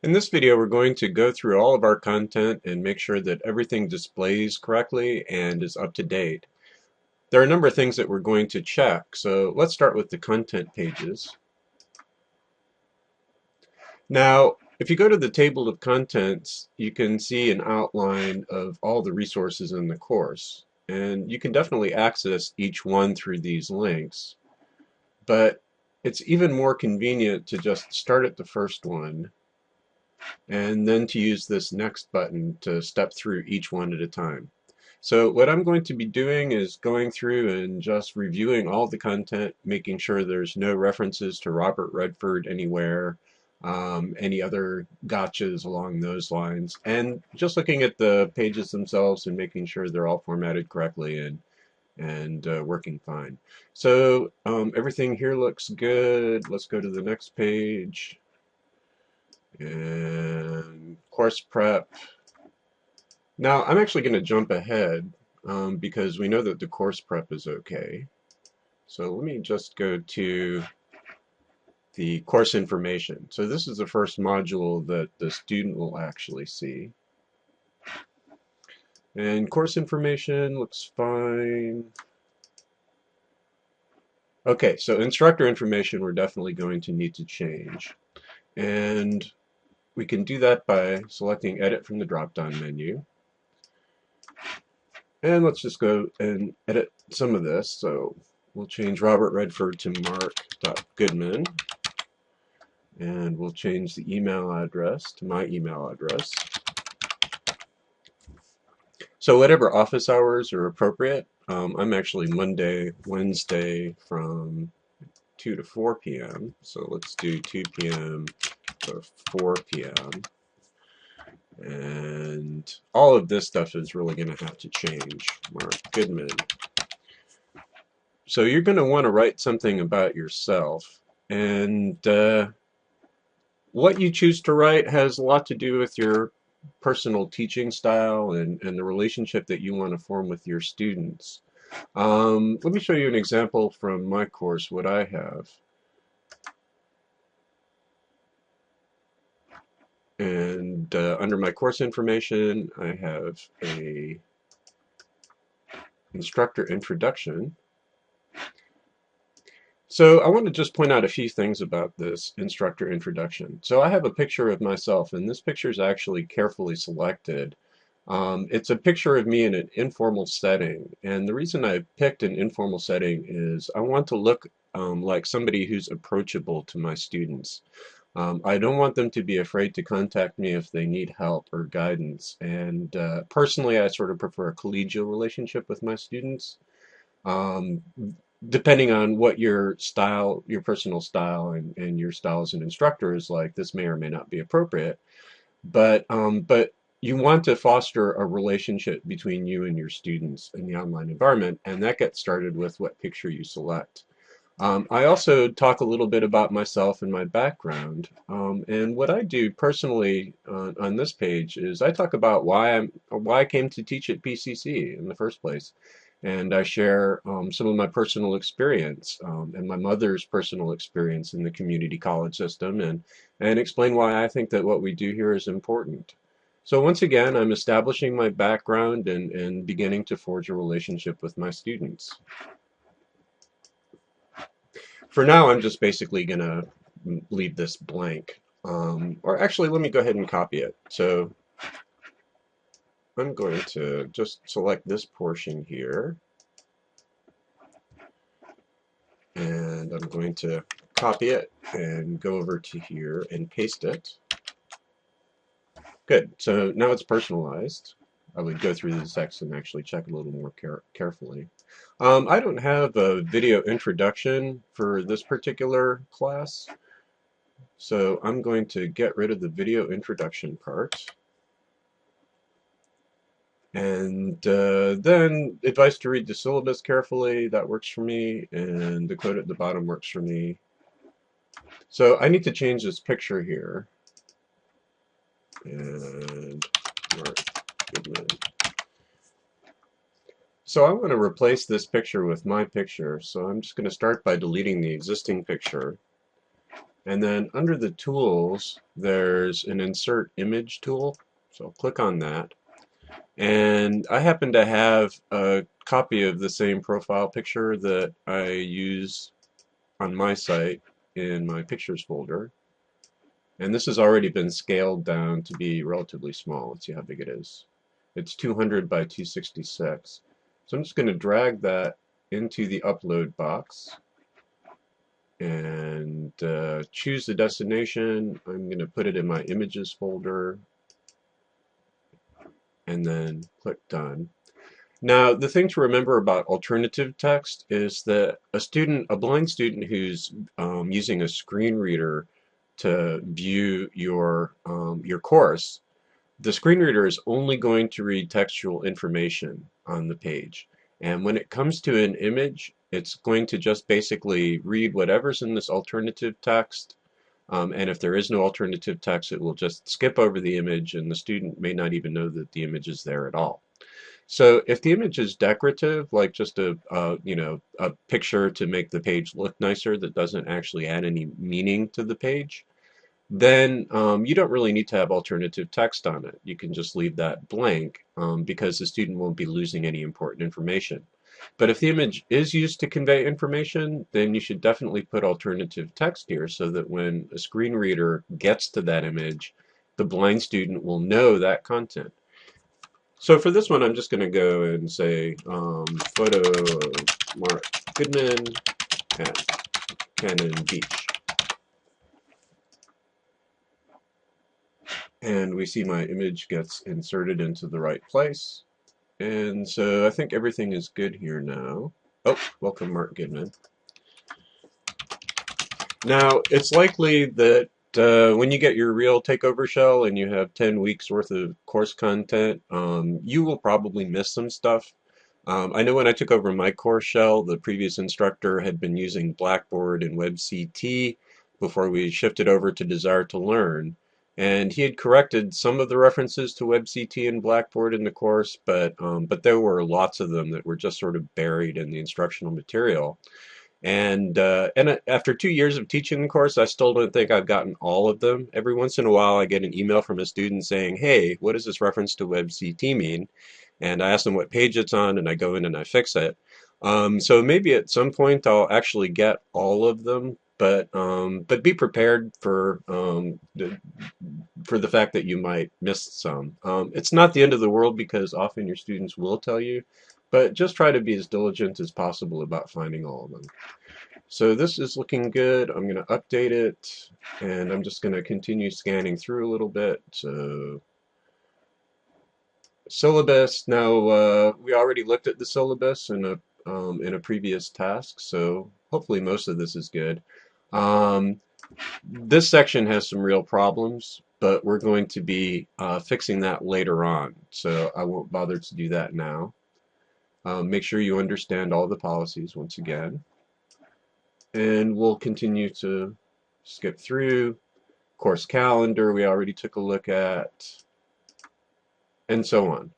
In this video, we're going to go through all of our content and make sure that everything displays correctly and is up to date. There are a number of things that we're going to check, so let's start with the content pages. Now, if you go to the table of contents, you can see an outline of all the resources in the course, and you can definitely access each one through these links, but it's even more convenient to just start at the first one and then to use this next button to step through each one at a time. So what I'm going to be doing is going through and just reviewing all the content, making sure there's no references to Robert Redford anywhere, any other gotchas along those lines, and just looking at the pages themselves and making sure they're all formatted correctly and working fine. So everything here looks good. Let's go to the next page. And course prep. Now I'm actually going to jump ahead because we know that the course prep is okay. So let me just go to the course information. So this is the first module that the student will actually see. And course information looks fine. Okay, so instructor information we're definitely going to need to change. And we can do that by selecting Edit from the drop-down menu. And let's just go and edit some of this. So we'll change Robert Redford to mark.goodman. And we'll change the email address to my email address. So whatever office hours are appropriate, I'm actually Monday, Wednesday from 2 to 4 p.m. So let's do 2 p.m. to 4 p.m. And all of this stuff is really going to have to change. Mark Goodman. So you're going to want to write something about yourself. And what you choose to write has a lot to do with your personal teaching style and the relationship that you want to form with your students. Let me show you an example from my course, what I have. And under my course information, I have a Instructor Introduction. So I want to just point out a few things about this Instructor Introduction. So I have a picture of myself, and this picture is actually carefully selected. It's a picture of me in an informal setting, and the reason I picked an informal setting is I want to look like somebody who's approachable to my students. I don't want them to be afraid to contact me if they need help or guidance, and personally I sort of prefer a collegial relationship with my students. Um, Depending on what your style, your personal style, and your style as an instructor is like, this may or may not be appropriate. But you want to foster a relationship between you and your students in the online environment, and that gets started with what picture you select. I also talk a little bit about myself and my background, and what I do personally on this page is I talk about why I came to teach at PCC in the first place, and I share some of my personal experience and my mother's personal experience in the community college system, and explain why I think that what we do here is important. So once again, I'm establishing my background and beginning to forge a relationship with my students. For now, I'm just basically going to leave this blank. Or actually, let me go ahead and copy it. So I'm going to just select this portion here. And I'm going to copy it and go over to here and paste it. Good. So now it's personalized. I would go through the text and actually check a little more carefully. I don't have a video introduction for this particular class, so I'm going to get rid of the video introduction part. And then advice to read the syllabus carefully, that works for me, and the quote at the bottom works for me. So I need to change this picture here. And Mark Goodman. So I want to replace this picture with my picture, so I'm just going to start by deleting the existing picture. And then under the tools, there's an insert image tool. So click on that. And I happen to have a copy of the same profile picture that I use on my site in my pictures folder. And this has already been scaled down to be relatively small. Let's see how big it is. It's 200 by 266. So I'm just going to drag that into the upload box and choose the destination. I'm going to put it in my images folder and then click done. Now, the thing to remember about alternative text is that a blind student who's using a screen reader to view your course, the screen reader is only going to read textual information on the page. And when it comes to an image, it's going to just basically read whatever's in this alternative text. And if there is no alternative text, it will just skip over the image, and the student may not even know that the image is there at all. So if the image is decorative, like just a picture to make the page look nicer that doesn't actually add any meaning to the page, then you don't really need to have alternative text on it. You can just leave that blank because the student won't be losing any important information. But if the image is used to convey information, then you should definitely put alternative text here so that when a screen reader gets to that image, the blind student will know that content. So for this one, I'm just going to go and say photo of Mark Goodman at Cannon Beach. And we see my image gets inserted into the right place. And so I think everything is good here now. Oh, welcome Mark Goodman. Now, it's likely that when you get your real takeover shell and you have 10 weeks worth of course content, you will probably miss some stuff. I know when I took over my course shell, the previous instructor had been using Blackboard and WebCT before we shifted over to Desire to Learn. And he had corrected some of the references to WebCT and Blackboard in the course, but there were lots of them that were just sort of buried in the instructional material. And after 2 years of teaching the course, I still don't think I've gotten all of them. Every once in a while, I get an email from a student saying, "Hey, what does this reference to WebCT mean?" And I ask them what page it's on, and I go in and I fix it. So maybe at some point I'll actually get all of them, but be prepared for the fact that you might miss some. It's not the end of the world because often your students will tell you, but just try to be as diligent as possible about finding all of them. So this is looking good. I'm going to update it, and I'm just going to continue scanning through a little bit. So syllabus. Now we already looked at the syllabus in a previous task, so hopefully most of this is good. This section has some real problems, but we're going to be fixing that later on, so I won't bother to do that now. Make sure you understand all the policies once again. And we'll continue to skip through. Course calendar we already took a look at, and so on.